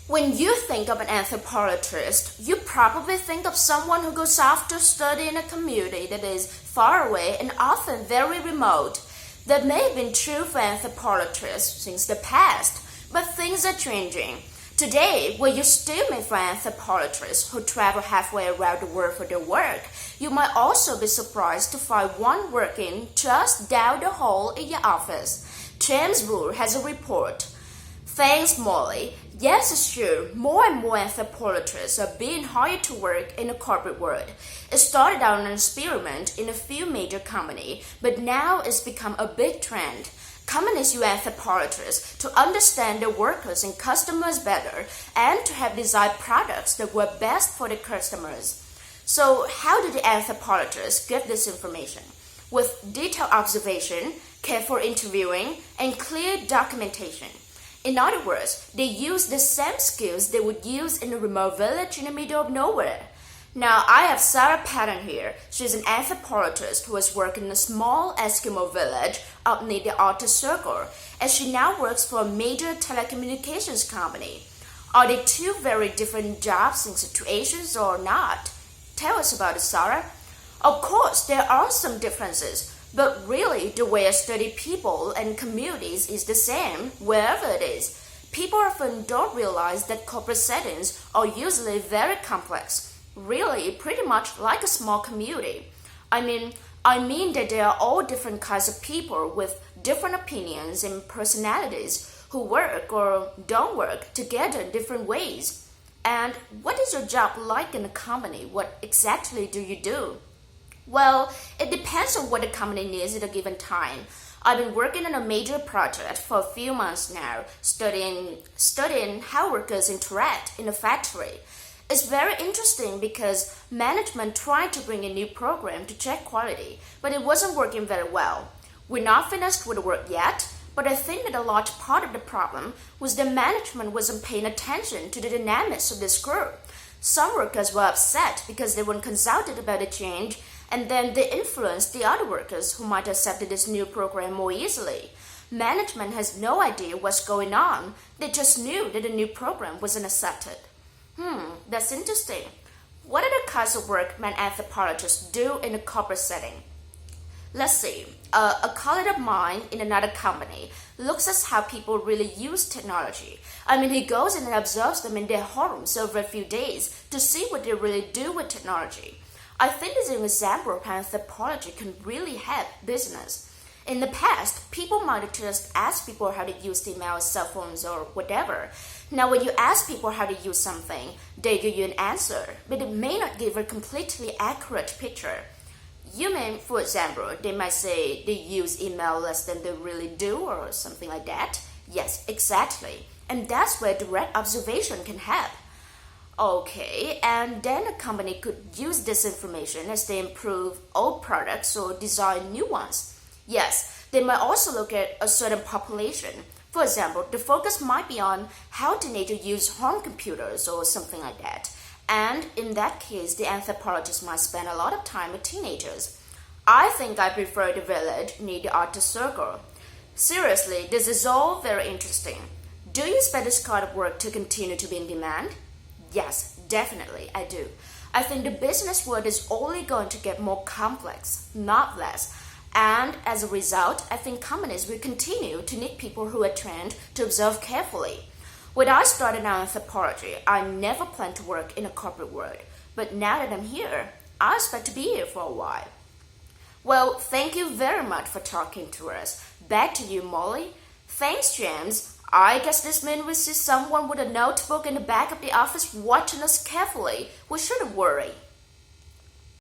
When you think of an anthropologist, you probably think of someone who goes off to study in a community that is far away and often very remote. That may have been true for anthropologists since the past, but things are changing. Today, where you still may find anthropologists who travel halfway around the world for their work, you might also be surprised to find one working just down the hall in your office. James Moore has a report. Thanks, Molly. Yes, it's true. More and more anthropologists are being hired to work in the corporate world. It started out an experiment in a few major companies, but now it's become a big trend. Companies use anthropologists to understand their workers and customers better and to have designed products that work best for their customers. So how do the anthropologists get this information? With detailed observation, careful interviewing, and clear documentation. In other words, they use the same skills they would use in a remote village in the middle of nowhere. Now, I have Sarah Patton here. She's an anthropologist who has worked in a small Eskimo village up near the Arctic Circle, and she now works for a major telecommunications company. Are they two very different jobs and situations or not? Tell us about it, Sarah. Of course, there are some differences. But really, the way I study people and communities is the same wherever it is. People often don't realize that corporate settings are usually very complex, really pretty much like a small community. I mean that there are all different kinds of people with different opinions and personalities who work or don't work together in different ways. And what is your job like in a company? What exactly do you do? Well, it depends on what the company needs at a given time. I've been working on a major project for a few months now, studying how workers interact in a factory. It's very interesting because management tried to bring a new program to check quality, but it wasn't working very well. We're not finished with the work yet, but I think that a large part of the problem was that management wasn't paying attention to the dynamics of this group. Some workers were upset because they weren't consulted about the change, and then they influenced the other workers who might accept this new program more easily. Management has no idea what's going on. They just knew that the new program wasn't accepted. That's interesting. What other kinds of work might anthropologists do in a corporate setting? Let's see. A colleague of mine in another company looks at how people really use technology. He goes in and observes them in their homes over a few days to see what they really do with technology. I think this is an example of how anthropology can really help business. In the past, people might have just asked people how to use email, cell phones, or whatever. Now, when you ask people how to use something, they give you an answer, but it may not give a completely accurate picture. For example, they might say they use email less than they really do, or something like that. Yes, exactly. And that's where direct observation can help. Okay, and then a company could use this information as they improve old products or design new ones. Yes, they might also look at a certain population. For example, the focus might be on how teenagers use home computers or something like that. And in that case, the anthropologist might spend a lot of time with teenagers. I think I prefer the village near the Arctic Circle. Seriously, this is all very interesting. Do you expect this kind of work to continue to be in demand? Yes, definitely, I do. I think the business world is only going to get more complex, not less. And as a result, I think companies will continue to need people who are trained to observe carefully. When I started out in anthropology, I never planned to work in a corporate world. But now that I'm here, I expect to be here for a while. Well, thank you very much for talking to us. Back to you, Molly. Thanks, James. I guess this means we see someone with a notebook in the back of the office watching us carefully. We shouldn't worry.